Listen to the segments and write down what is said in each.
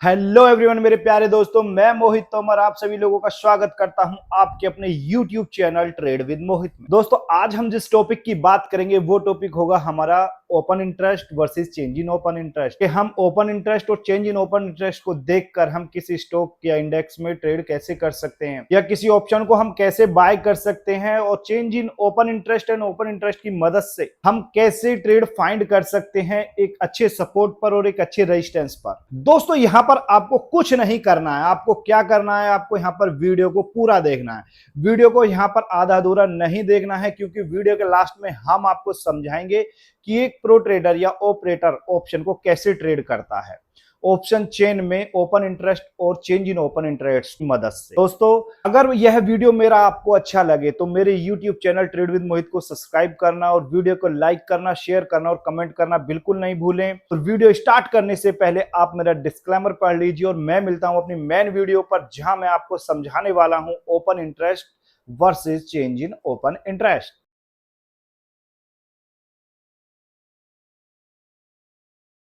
Hello everyone मेरे प्यारे दोस्तों, मैं मोहित तोमर आप सभी लोगों का स्वागत करता हूं आपके अपने YouTube चैनल ट्रेड विद मोहित में। दोस्तों आज हम जिस टॉपिक की बात करेंगे वो टॉपिक होगा हमारा open interest versus change in open interest. कि हम ओपन इंटरेस्ट और चेंज इन ओपन इंटरेस्ट को देखकर हम किसी स्टॉक या इंडेक्स में ट्रेड कैसे कर सकते हैं या किसी ऑप्शन को हम कैसे बाय कर सकते हैं, और change in open interest and open interest की मदद से हम कैसे ट्रेड फाइंड कर सकते हैं एक अच्छे सपोर्ट पर और एक अच्छे रेजिस्टेंस पर। दोस्तों यहाँ पर आपको कुछ नहीं करना है, आपको क्या करना है, आपको यहाँ पर वीडियो को पूरा देखना है। वीडियो को यहाँ पर आधा अधूरा नहीं देखना है, क्योंकि वीडियो के लास्ट में हम आपको समझाएंगे कि एक प्रो ट्रेडर या ऑपरेटर ऑप्शन को कैसे ट्रेड करता है ऑप्शन चेन में ओपन इंटरेस्ट और चेंज इन ओपन इंटरेस्ट की मदद से। दोस्तों अगर यह वीडियो मेरा आपको अच्छा लगे तो मेरे YouTube चैनल ट्रेड विद मोहित को सब्सक्राइब करना और वीडियो को लाइक करना, शेयर करना और कमेंट करना बिल्कुल नहीं भूलें। तो वीडियो स्टार्ट करने से पहले आप मेरा डिस्क्लेमर पढ़ लीजिए और मैं मिलता हूं अपनी मेन वीडियो पर, जहां मैं आपको समझाने वाला हूं open interest versus change in open interest.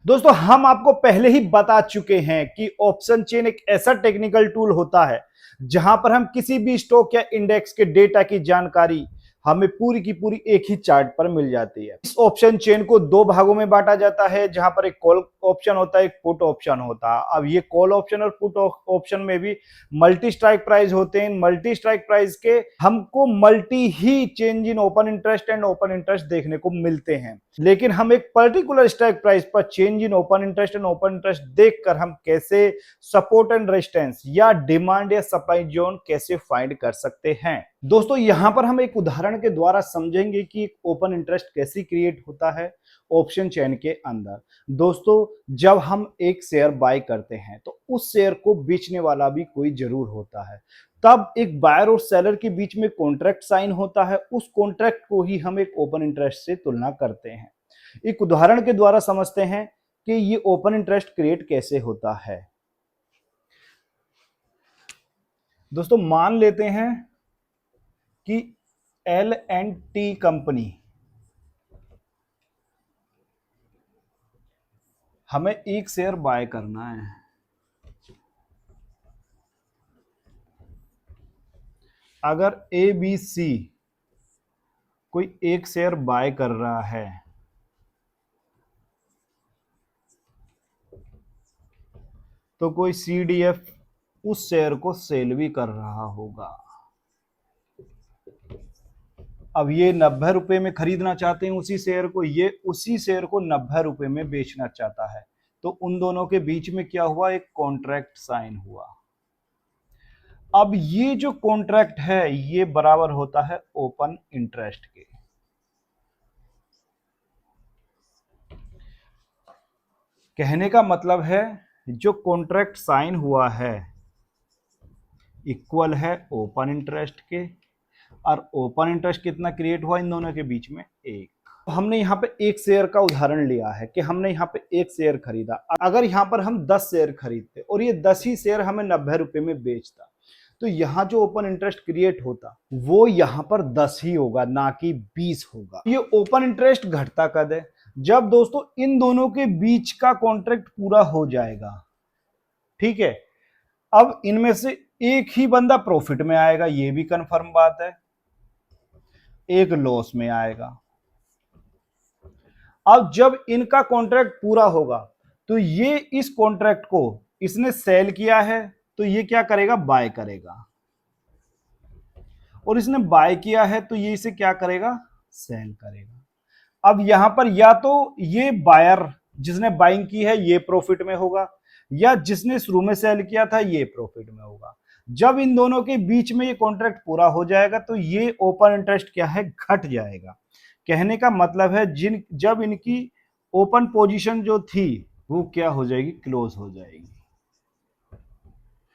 दोस्तों हम आपको पहले ही बता चुके हैं कि ऑप्शन चेन एक ऐसा टेक्निकल टूल होता है जहां पर हम किसी भी स्टॉक या इंडेक्स के डेटा की जानकारी हमें पूरी की पूरी एक ही चार्ट पर मिल जाती है। इस ऑप्शन चेन को दो भागों में बांटा जाता है, जहां पर एक कॉल ऑप्शन होता है, एक पुट ऑप्शन होता है। अब ये कॉल ऑप्शन और पुट ऑप्शन में भी मल्टी स्ट्राइक प्राइस होते हैं। मल्टी स्ट्राइक प्राइस के हमको multi he change in open interest and open interest देखने को मिलते हैं, लेकिन हम एक पर्टिकुलर स्ट्राइक प्राइस पर change in open interest and open interest देखकर हम कैसे सपोर्ट एंड रेजिस्टेंस या डिमांड या सप्लाई जोन कैसे फाइंड कर सकते हैं। दोस्तों यहां पर हम एक उदाहरण के द्वारा समझेंगे कि एक ओपन इंटरेस्ट कैसे क्रिएट होता है ऑप्शन चेन के अंदर। दोस्तों जब हम एक शेयर बाय करते हैं तो उस शेयर को बेचने वाला भी कोई जरूर होता है, तब एक बायर और सेलर के बीच में कॉन्ट्रैक्ट साइन होता है। उस कॉन्ट्रैक्ट को ही हम एक ओपन इंटरेस्ट से तुलना करते हैं। एक उदाहरण के द्वारा समझते हैं कि ये ओपन इंटरेस्ट क्रिएट कैसे होता है। दोस्तों मान लेते हैं कि L&T कंपनी हमें एक शेयर बाय करना है। अगर ABC कोई एक शेयर बाय कर रहा है तो कोई CDF उस शेयर को सेल भी कर रहा होगा। अब ये 90 रुपए में खरीदना चाहते हैं उसी शेयर को, ये उसी शेयर को 90 रुपए में बेचना चाहता है, तो उन दोनों के बीच में क्या हुआ, एक कॉन्ट्रैक्ट साइन हुआ। अब ये जो कॉन्ट्रैक्ट है ये बराबर होता है ओपन इंटरेस्ट के। कहने का मतलब है जो कॉन्ट्रैक्ट साइन हुआ है इक्वल है ओपन इंटरेस्ट के, और ओपन इंटरेस्ट कितना क्रिएट हुआ इन दोनों के बीच में, एक। हमने यहाँ पे एक शेयर का उदाहरण लिया है कि हमने यहाँ पे एक शेयर खरीदा। अगर यहाँ पर हम 10 शेयर खरीदते और ये 10 ही शेयर हमें 90 रुपए में बेचता, तो यहाँ जो ओपन इंटरेस्ट क्रिएट होता वो यहाँ पर 10 ही होगा, ना कि 20 होगा। ये ओपन इंटरेस्ट घटता कब है, जब दोस्तों इन दोनों के बीच का कॉन्ट्रैक्ट पूरा हो जाएगा। ठीक है, अब इनमें से एक ही बंदा प्रॉफिट में आएगा, ये भी कंफर्म बात है, एक लॉस में आएगा। अब जब इनका कॉन्ट्रैक्ट पूरा होगा तो ये इस कॉन्ट्रैक्ट को इसने सेल किया है तो ये क्या करेगा, बाय करेगा, और इसने बाय किया है तो ये इसे क्या करेगा, सेल करेगा। अब यहां पर या तो ये बायर जिसने बाइंग की है ये प्रॉफिट में होगा, या जिसने शुरू में सेल किया था ये प्रॉफिट में होगा। जब इन दोनों के बीच में ये कॉन्ट्रैक्ट पूरा हो जाएगा तो ये ओपन इंटरेस्ट क्या है, घट जाएगा। कहने का मतलब है जब इनकी ओपन पोजीशन जो थी वो क्या हो जाएगी, क्लोज हो जाएगी।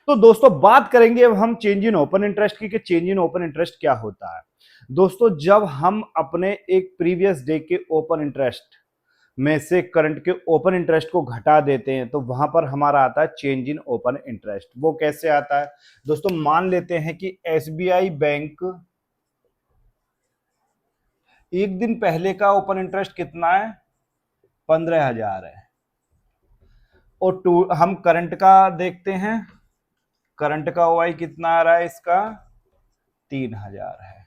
तो दोस्तों बात करेंगे अब हम चेंज इन ओपन इंटरेस्ट की, कि चेंज इन ओपन इंटरेस्ट क्या होता है। दोस्तों जब हम अपने एक प्रीवियस डे के ओपन इंटरेस्ट में से करंट के ओपन इंटरेस्ट को घटा देते हैं तो वहां पर हमारा आता है चेंज इन ओपन इंटरेस्ट। वो कैसे आता है दोस्तों, मान लेते हैं कि SBI बैंक एक दिन पहले का ओपन इंटरेस्ट कितना है, 15,000 है। और हम करंट का देखते हैं, करंट का ओआई कितना आ रहा है, इसका 3000 है।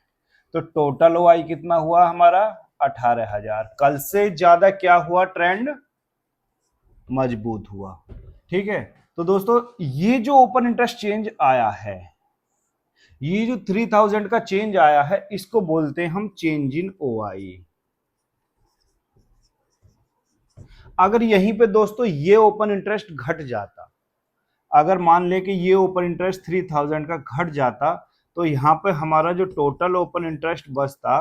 तो टोटल ओआई कितना हुआ हमारा 18,000। कल से ज्यादा क्या हुआ, ट्रेंड मजबूत हुआ। ठीक है, तो दोस्तों ये जो ओपन इंटरेस्ट चेंज आया है, ये जो 3000 का चेंज आया है, इसको बोलते हैं हम चेंज इन ओआई। अगर यहीं पे दोस्तों ये ओपन इंटरेस्ट घट जाता, अगर मान ले कि ये ओपन इंटरेस्ट 3000 का घट जाता, तो यहां पे हमारा जो टोटल ओपन इंटरेस्ट बचता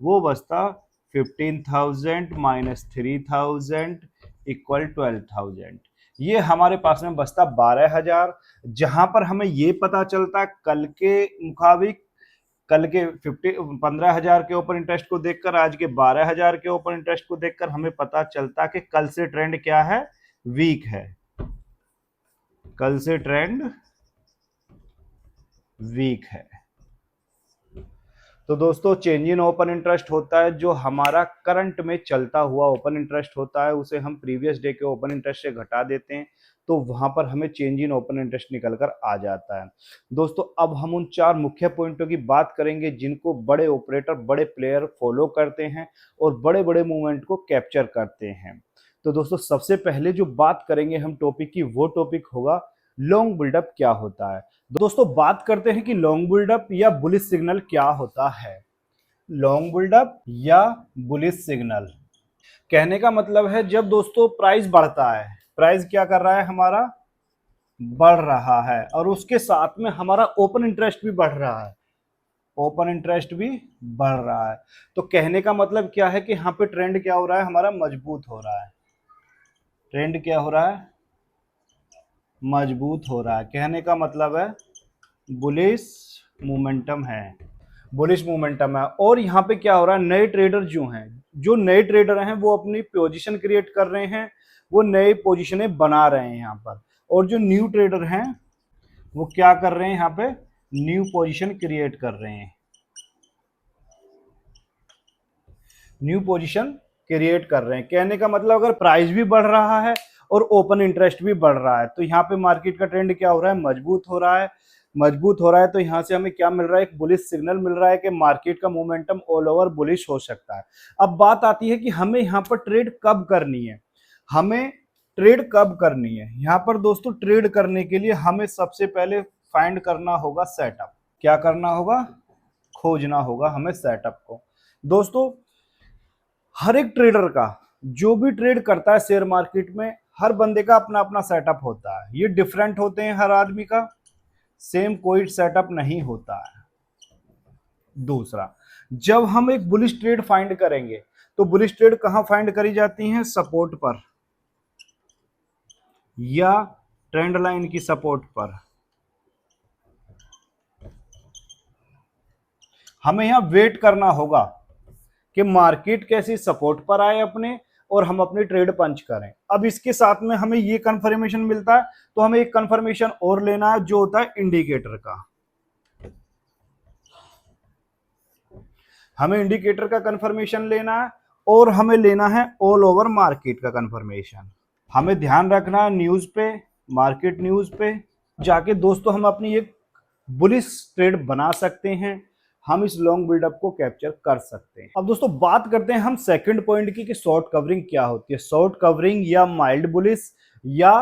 वो बचता 15,000 माइनस 3000 इक्वल 12,000। ये हमारे पास में बचता 12,000। जहां पर हमें ये पता चलता कल के मुताबिक, कल के 15,000 के ओपन इंटरेस्ट को देखकर आज के 12,000 के ओपन इंटरेस्ट को देखकर हमें पता चलता कि कल से ट्रेंड क्या है, वीक है। कल से ट्रेंड वीक है। तो दोस्तों चेंज इन ओपन इंटरेस्ट होता है जो हमारा करंट में चलता हुआ ओपन इंटरेस्ट होता है, उसे हम प्रीवियस डे के ओपन इंटरेस्ट से घटा देते हैं, तो वहां पर हमें चेंज इन ओपन इंटरेस्ट निकल कर आ जाता है। दोस्तों अब हम उन 4 मुख्य पॉइंटों की बात करेंगे जिनको बड़े ऑपरेटर, बड़े प्लेयर फॉलो करते हैं और बड़े बड़े मूवमेंट को कैप्चर करते हैं। तो दोस्तों सबसे पहले जो बात करेंगे हम टॉपिक की, वो टॉपिक होगा लॉन्ग बिल्डअप क्या होता है। दोस्तों बात करते हैं कि लॉन्ग बिल्डअप या बुलिश सिग्नल क्या होता है। लॉन्ग बिल्डअप या बुलिश सिग्नल कहने का मतलब है जब दोस्तों प्राइस बढ़ता है, प्राइस क्या कर रहा है हमारा, बढ़ रहा है, और उसके साथ में हमारा ओपन इंटरेस्ट भी बढ़ रहा है, ओपन इंटरेस्ट भी बढ़ रहा है। तो कहने का मतलब क्या है कि यहाँ पे ट्रेंड क्या हो रहा है, हमारा मजबूत हो रहा है। ट्रेंड क्या हो रहा है, मजबूत हो रहा है। कहने का मतलब है बुलिश मोमेंटम है, बुलिश मोमेंटम है। और यहाँ पे क्या हो रहा है, नए ट्रेडर जो नए ट्रेडर हैं वो अपनी पोजीशन क्रिएट कर रहे हैं, वो नए पोजीशनें बना रहे हैं यहाँ पर। और जो न्यू ट्रेडर हैं वो क्या कर रहे हैं, यहाँ पे न्यू पोजीशन क्रिएट कर रहे हैं, न्यू पोजीशन क्रिएट कर रहे हैं। कहने का मतलब अगर प्राइस भी बढ़ रहा है और ओपन इंटरेस्ट भी बढ़ रहा है, तो यहाँ पे मार्केट का ट्रेंड क्या हो रहा है, मजबूत हो रहा है। मजबूत हो रहा है तो यहाँ से हमें क्या मिल रहा है, एक बुलिश सिग्नल मिल रहा है कि मार्केट का मोमेंटम ऑल ओवर बुलिश हो सकता है। अब बात आती है कि हमें यहाँ पर ट्रेड कब करनी है, हमें ट्रेड कब करनी है। यहाँ पर दोस्तों ट्रेड करने के लिए हमें सबसे पहले फाइंड करना होगा सेटअप। क्या करना होगा, खोजना होगा हमें सेटअप को। दोस्तों हर एक ट्रेडर का, जो भी ट्रेड करता है शेयर मार्केट में, हर बंदे का अपना अपना सेटअप होता है। ये डिफरेंट होते हैं हर आदमी का, सेम कोई सेटअप नहीं होता है। दूसरा, जब हम एक बुलिश ट्रेड फाइंड करेंगे तो बुलिश ट्रेड कहां फाइंड करी जाती हैं, सपोर्ट पर या ट्रेंड लाइन की सपोर्ट पर। हमें यहां वेट करना होगा कि मार्केट कैसी सपोर्ट पर आए अपने, और हम अपनी ट्रेड पंच करें। अब इसके साथ में हमें ये कंफर्मेशन मिलता है, तो हमें एक कंफर्मेशन और लेना है जो होता है इंडिकेटर का। हमें इंडिकेटर का कंफर्मेशन लेना है और हमें लेना है ऑल ओवर मार्केट का कंफर्मेशन। हमें ध्यान रखना है न्यूज पे, मार्केट न्यूज पे जाके दोस्तों हम अपनी एक बुलिश ट्रेड बना सकते हैं, हम इस लॉन्ग बिल्डअप को कैप्चर कर सकते हैं। अब दोस्तों बात करते हैं हम सेकंड पॉइंट की कि शॉर्ट कवरिंग क्या होती है। शॉर्ट कवरिंग या माइल्ड बुलिश या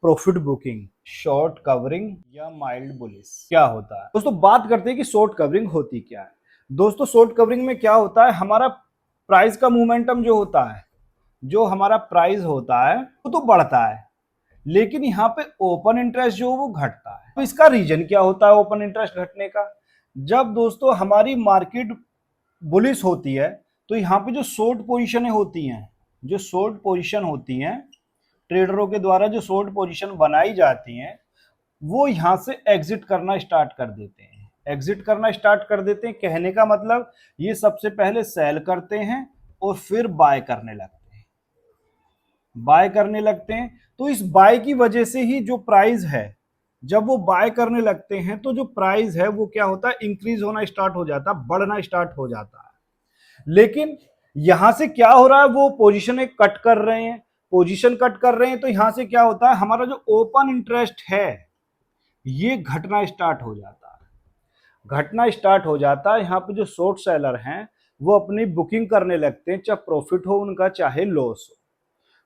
प्रॉफिट बुकिंग। शॉर्ट कवरिंग या माइल्ड बुलिश क्या होता है, दोस्तों बात करते हैं कि शॉर्ट कवरिंग होती क्या है। दोस्तों शॉर्ट कवरिंग में क्या होता है, हमारा प्राइस का मोमेंटम जो होता है, जो हमारा प्राइस होता है वो तो बढ़ता है, लेकिन यहाँ पे ओपन इंटरेस्ट जो वो घटता है। तो इसका रीजन क्या होता है ओपन इंटरेस्ट घटने का, जब दोस्तों हमारी मार्केट बुलिश होती है तो यहाँ पे जो शॉर्ट पोजीशनें होती हैं, जो शॉर्ट पोजीशन होती हैं ट्रेडरों के द्वारा, जो शॉर्ट पोजीशन बनाई जाती हैं, वो यहाँ से एग्जिट करना स्टार्ट कर देते हैं। एग्जिट करना स्टार्ट कर देते हैं कहने का मतलब ये सबसे पहले सेल करते हैं और फिर बाय करने लगते हैं, बाय करने लगते हैं। तो इस बाय की वजह से ही जो प्राइस है, जब वो बाय करने लगते हैं तो जो प्राइस है वो क्या होता है, इंक्रीज होना स्टार्ट हो जाता है, बढ़ना स्टार्ट हो जाता है। लेकिन यहां से क्या हो रहा है, वो पोजीशनें कट कर रहे हैं, पोजीशन कट कर रहे हैं तो यहां से क्या होता है, हमारा जो ओपन इंटरेस्ट है ये घटना स्टार्ट हो जाता है। घटना स्टार्ट हो जाता है, यहाँ पे जो शॉर्ट सेलर हैं वो अपनी बुकिंग करने लगते हैं, चाहे प्रॉफिट हो उनका चाहे लॉस हो।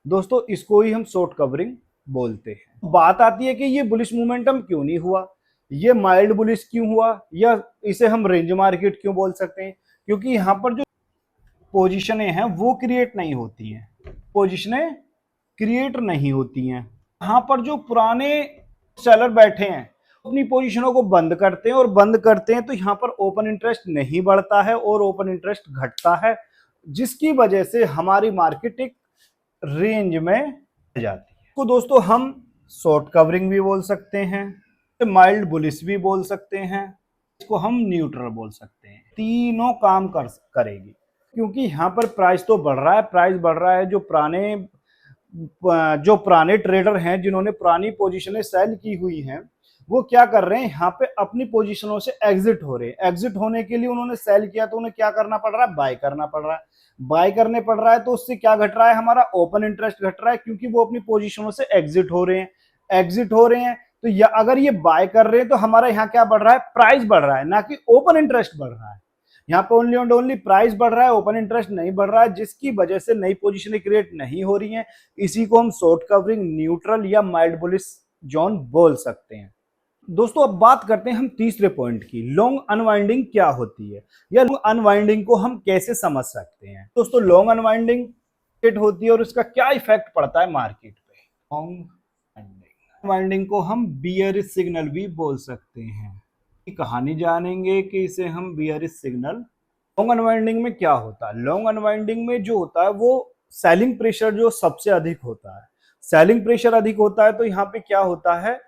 दोस्तों इसको ही हम शॉर्ट कवरिंग बोलते हैं। बात आती है कि ये बुलिश मोमेंटम क्यों नहीं हुआ, ये माइल्ड बुलिश क्यों हुआ, या इसे हम रेंज मार्केट क्यों बोल सकते हैं, क्योंकि यहाँ पर जो पोजीशनें हैं वो क्रिएट नहीं होती हैं, पोजीशनें क्रिएट नहीं होती हैं। यहाँ पर जो पुराने सेलर बैठे हैं अपनी पोजीशनों को बंद करते हैं, और बंद करते हैं तो यहाँ पर ओपन इंटरेस्ट नहीं बढ़ता है और ओपन इंटरेस्ट घटता है, जिसकी वजह से हमारी मार्केट एक रेंज में जाती है। तो दोस्तों हम शॉर्ट कवरिंग भी बोल सकते हैं, माइल्ड बुलिश भी बोल सकते हैं, इसको हम न्यूट्रल बोल सकते हैं। तीनों काम करेगी, क्योंकि यहाँ पर प्राइस तो बढ़ रहा है, प्राइस बढ़ रहा है। जो पुराने ट्रेडर हैं जिन्होंने पुरानी पोजीशनें सेल की हुई हैं वो क्या कर रहे हैं, यहाँ पे अपनी पोजीशनों से एग्जिट हो रहे हैं। एग्जिट होने के लिए उन्होंने सेल किया तो उन्हें क्या करना पड़ रहा है, बाय करना पड़ रहा है। बाय करने पड़ रहा है तो उससे क्या घट रहा है, हमारा ओपन इंटरेस्ट घट रहा है, क्योंकि वो अपनी पोजीशनों से एग्जिट हो रहे हैं। एग्जिट हो रहे हैं तो अगर ये बाय कर रहे हैं तो हमारा यहाँ क्या बढ़ रहा है, प्राइस बढ़ रहा है, ना कि ओपन इंटरेस्ट बढ़ रहा है। यहाँ पे ओनली एंड ओनली प्राइस बढ़ रहा है, ओपन इंटरेस्ट नहीं बढ़ रहा है, जिसकी वजह से नई पोजीशनें क्रिएट नहीं हो रही हैं। इसी को हम शॉर्ट कवरिंग, न्यूट्रल या माइल्ड बुलिश जोन बोल सकते हैं। दोस्तों अब बात करते हैं हम तीसरे पॉइंट की, लॉन्ग अनवाइंडिंग क्या होती है, या लॉन्ग अनवाइंडिंग को हम कैसे समझ सकते हैं। दोस्तों लॉन्ग अनवाइंडिंग होती है और उसका क्या इफेक्ट पड़ता है मार्केट पे। लॉन्ग अनवाइंडिंग को हम बियरिश सिग्नल भी बोल सकते हैं। कहानी जानेंगे कि इसे हम बियरिश सिग्नल। लॉन्ग अनवाइंडिंग में क्या होता है, लॉन्ग अनवाइंडिंग में जो होता है वो सेलिंग प्रेशर जो सबसे अधिक होता है। सेलिंग प्रेशर अधिक होता है तो यहाँ पे क्या होता है,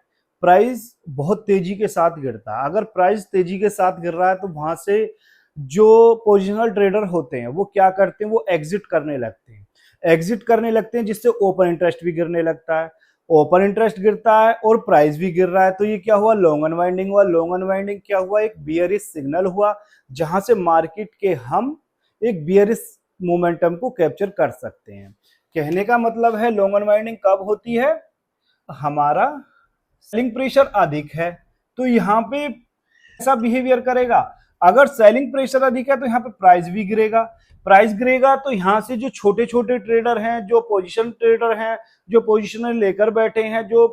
प्राइस बहुत तेजी के साथ गिरता है। अगर प्राइस तेजी के साथ गिर रहा है तो वहां से जो पोजिशनल ट्रेडर होते हैं वो क्या करते हैं, वो एग्जिट करने लगते हैं। एग्जिट करने लगते हैं जिससे ओपन इंटरेस्ट भी गिरने लगता है। ओपन इंटरेस्ट गिरता है और प्राइस भी गिर रहा है, तो ये क्या हुआ, लॉन्ग अनवाइंडिंग हुआ। लॉन्ग अनवाइंडिंग क्या हुआ, एक बियरिश सिग्नल हुआ, जहां से मार्केट के हम एक बियरिश मोमेंटम को कैप्चर कर सकते हैं। कहने का मतलब है लॉन्ग अनवाइंडिंग कब होती है, हमारा सेलिंग प्रेशर अधिक है तो यहाँ पे ऐसा बिहेवियर करेगा। अगर सेलिंग प्रेशर अधिक है तो यहाँ पे प्राइस भी गिरेगा। प्राइस गिरेगा तो यहाँ से जो छोटे छोटे ट्रेडर हैं, जो पोजीशन ट्रेडर हैं, जो पोजीशन लेकर बैठे हैं, जो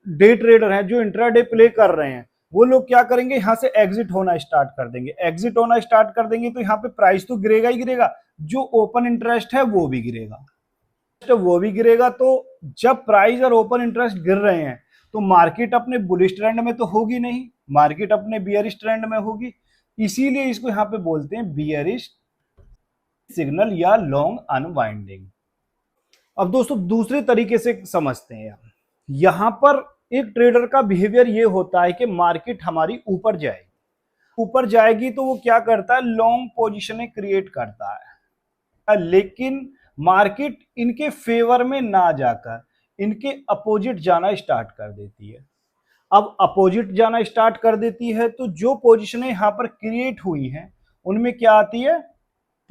डे ट्रेडर हैं, जो इंट्राडे प्ले कर रहे हैं, वो लोग क्या करेंगे, यहाँ से एग्जिट होना स्टार्ट कर देंगे। एग्जिट होना स्टार्ट कर देंगे तो यहाँ पे प्राइस तो गिरेगा ही गिरेगा, जो ओपन इंटरेस्ट है वो भी गिरेगा। तो जब प्राइस और ओपन इंटरेस्ट गिर रहे हैं तो मार्केट अपने बुलिश ट्रेंड में तो होगी नहीं, मार्केट अपने बियरिश ट्रेंड में होगी। इसीलिए इसको यहाँ पे बोलते हैं बियरिश सिग्नल या लॉन्ग अनवाइंडिंग। अब दोस्तों दूसरे तरीके से समझते हैं, यहां पर एक ट्रेडर का बिहेवियर ये होता है कि मार्केट हमारी ऊपर जाएगी तो वो क्या करता है, लॉन्ग पोजीशनें क्रिएट करता है, लेकिन मार्केट इनके फेवर में ना जाकर इनके अपोजिट जाना स्टार्ट कर देती है। अब अपोजिट जाना स्टार्ट कर देती है तो जो पोजीशनें यहां पर क्रिएट हुई हैं उनमें क्या आती है,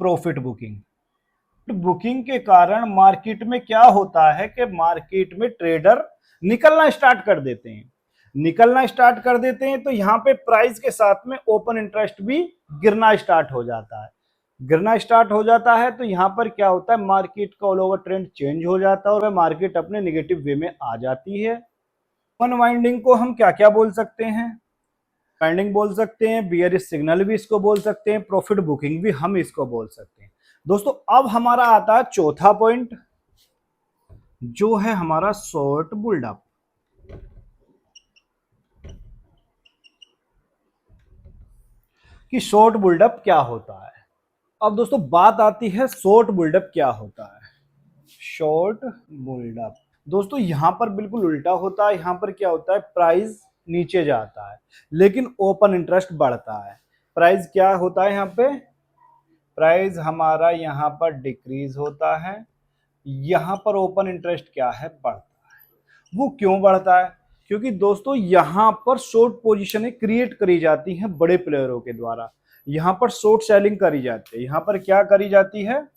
प्रॉफिट बुकिंग के कारण मार्केट में क्या होता है कि मार्केट में ट्रेडर निकलना स्टार्ट कर देते हैं तो यहां पे प्राइस के साथ में ओपन इंटरेस्ट भी गिरना स्टार्ट हो जाता है तो यहां पर क्या होता है, मार्केट का ऑल ओवर ट्रेंड चेंज हो जाता है और मार्केट अपने नेगेटिव वे में आ जाती है। अनवाइंडिंग को हम क्या क्या बोल सकते हैं, वाइंडिंग बोल सकते हैं, बियरिश सिग्नल भी इसको बोल सकते हैं, प्रॉफिट बुकिंग भी हम इसको बोल सकते हैं। दोस्तों अब हमारा आता है चौथा पॉइंट, जो है हमारा शॉर्ट बुल्डअप। कि शॉर्ट बुल्डअप क्या होता है। अब दोस्तों बात आती है शॉर्ट बुल्डअप क्या होता है। शॉर्ट बुल्डअप दोस्तों यहां पर बिल्कुल उल्टा होता है। यहां पर क्या होता है, प्राइस नीचे जाता है लेकिन ओपन इंटरेस्ट बढ़ता है। प्राइस क्या होता है, यहाँ पे प्राइस हमारा यहाँ पर डिक्रीज होता है, यहाँ पर ओपन इंटरेस्ट क्या है, बढ़ता है। वो क्यों बढ़ता है, क्योंकि दोस्तों यहाँ पर शॉर्ट पोजीशनें क्रिएट करी जाती हैं बड़े प्लेयरों के द्वारा। यहाँ पर शॉर्ट सेलिंग करी जाती है। यहाँ पर क्या करी जाती है,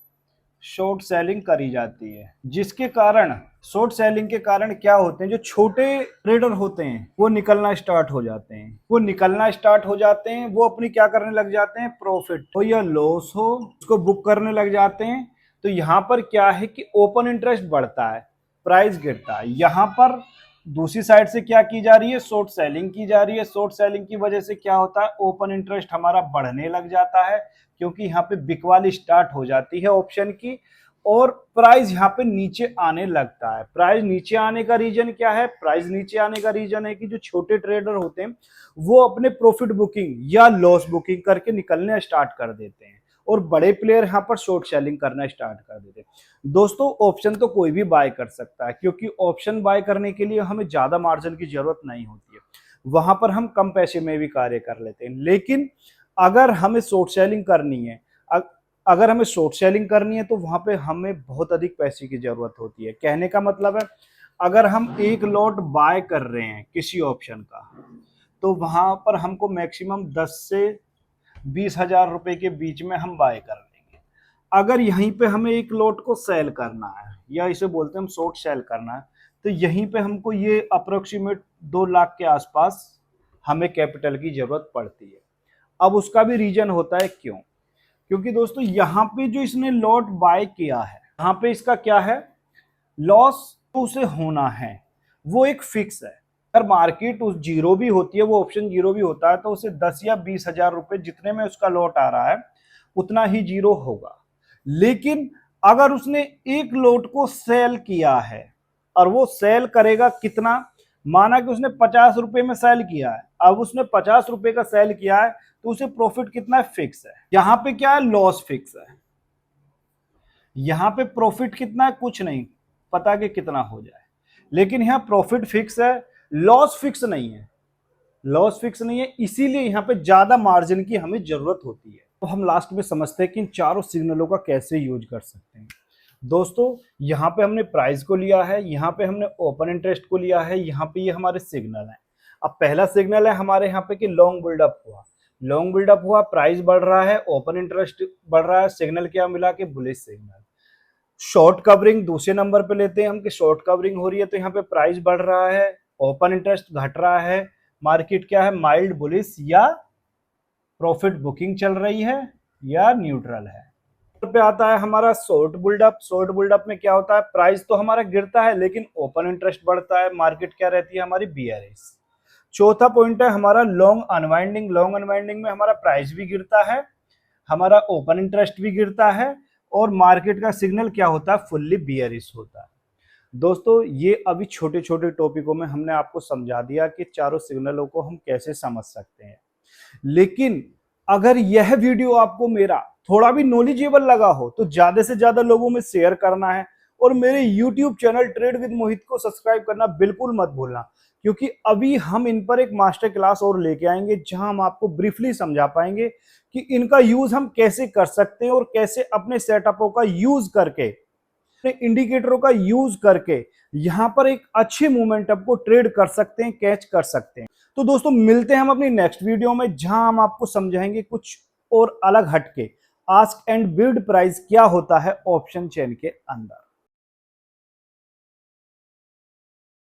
शॉर्ट सेलिंग करी जाती है, जिसके कारण शॉर्ट सेलिंग के कारण क्या होते हैं, जो छोटे ट्रेडर होते हैं वो निकलना स्टार्ट हो जाते हैं। वो अपनी क्या करने लग जाते हैं, प्रॉफिट हो या लॉस हो उसको बुक करने लग जाते हैं। तो यहाँ पर क्या है कि ओपन इंटरेस्ट बढ़ता है, प्राइस गिरता है। यहाँ पर दूसरी साइड से क्या की जा रही है, शॉर्ट सेलिंग की जा रही है। शॉर्ट सेलिंग की वजह से क्या होता है, ओपन इंटरेस्ट हमारा बढ़ने लग जाता है, क्योंकि यहाँ पे बिकवाली स्टार्ट हो जाती है ऑप्शन की, और प्राइस यहाँ पे नीचे आने लगता है। प्राइस नीचे आने का रीजन क्या है, प्राइस नीचे आने का रीजन है कि जो छोटे ट्रेडर होते हैं वो अपने प्रॉफिट बुकिंग या लॉस बुकिंग करके निकलने स्टार्ट कर देते हैं, और बड़े प्लेयर यहाँ पर शॉर्ट सेलिंग करना स्टार्ट कर देते हैं। दोस्तों ऑप्शन तो कोई भी बाय कर सकता है, क्योंकि ऑप्शन बाय करने के लिए हमें ज्यादा मार्जिन की जरूरत नहीं होती है, वहां पर हम कम पैसे में भी कार्य कर लेते हैं। लेकिन अगर हमें शॉर्ट सेलिंग करनी है, तो वहां पे हमें बहुत अधिक पैसे की जरूरत होती है। कहने का मतलब है, अगर हम एक लॉट बाय कर रहे हैं किसी ऑप्शन का, तो वहां पर हमको मैक्सिमम 10 से 20,000 रुपए के बीच में हम बाय कर लेंगे। अगर यहीं पे हमें एक लॉट को सेल करना है, या इसे बोलते हैं हम शॉर्ट सेल करना है, तो यहीं पे हमको ये अप्रोक्सीमेट 2 लाख के आसपास हमें कैपिटल की जरूरत पड़ती है। अब उसका भी रीजन होता है, क्यों? क्योंकि दोस्तों यहाँ पे जो इसने लॉट बाय किया है, यहाँ पे इसका क्या है, लॉस तो उसे होना है, वो एक फिक्स है। अगर मार्केट उस जीरो भी होती है, वो ऑप्शन जीरो भी होता है, तो उसे 10 या 20,000 रुपए जितने में उसका लॉट आ रहा है उतना ही जीरो होगा। लेकिन अगर उसने एक लॉट को सेल किया है, और वो सेल करेगा कितना, माना कि उसने 50 रुपए में सेल किया है, अब उसने 50 रुपए का सेल किया है, तो उसे प्रॉफिट कितना है, फिक्स है। यहां पे क्या है, लॉस फिक्स है। यहां पे प्रॉफिट कितना है, कुछ नहीं पता कि कितना हो जाए, लेकिन यहां प्रॉफिट फिक्स है, लॉस फिक्स नहीं है। इसीलिए यहां पे ज्यादा मार्जिन की हमें जरूरत होती है। तो हम लास्ट में समझते हैं कि इन चारों सिग्नलों का कैसे यूज कर सकते हैं। दोस्तों यहाँ पे हमने प्राइस को लिया है, यहाँ पे हमने ओपन इंटरेस्ट को लिया है, यहाँ पे ये हमारे सिग्नल है। अब पहला सिग्नल है हमारे यहाँ पे कि लॉन्ग बिल्डअप हुआ, प्राइस बढ़ रहा है, ओपन इंटरेस्ट बढ़ रहा है, सिग्नल क्या मिला कि बुलिश सिग्नल। शॉर्ट कवरिंग दूसरे नंबर पे लेते हैं हम कि शॉर्ट कवरिंग हो रही है, तो यहाँ पे प्राइस बढ़ रहा है, ओपन इंटरेस्ट घट रहा है, मार्केट क्या है, माइल्ड बुलिश या प्रॉफिट बुकिंग चल रही है या न्यूट्रल है। पे आता है हमारा शॉर्ट बिल्डअप में क्या होता है, प्राइस तो हमारा गिरता है लेकिन ओपन इंटरेस्ट बढ़ता है, मार्केट क्या रहती है हमारी, बियरिश। चौथा पॉइंट है हमारा लॉन्ग अनवाइंडिंग में हमारा प्राइस भी गिरता है, हमारा ओपन इंटरेस्ट भी गिरता है, और मार्केट का सिग्नल क्या होता है, फुल्ली बियरिश होता है। दोस्तों ये अभी छोटे छोटे टॉपिकों में हमने आपको समझा दिया कि चारों सिग्नलों को हम कैसे समझ सकते हैं। लेकिन अगर यह वीडियो आपको मेरा थोड़ा भी नॉलेजेबल लगा हो, तो ज्यादा से ज्यादा लोगों में शेयर करना है, और मेरे YouTube चैनल ट्रेड विद मोहित को सब्सक्राइब करना बिल्कुल मत भूलना, क्योंकि अभी हम इन पर एक मास्टर क्लास और लेके आएंगे, जहां हम आपको ब्रीफली समझा पाएंगे कि इनका यूज हम कैसे कर सकते हैं, और कैसे अपने सेटअपों का यूज करके, अपने इंडिकेटरों का यूज करके यहां पर एक अच्छे मोमेंटम को ट्रेड कर सकते हैं, कैच कर सकते हैं। तो दोस्तों मिलते हैं हम अपनी नेक्स्ट वीडियो में, जहां हम आपको समझाएंगे कुछ और अलग हटके आस्क एंड बिड प्राइस क्या होता है ऑप्शन चेन के अंदर।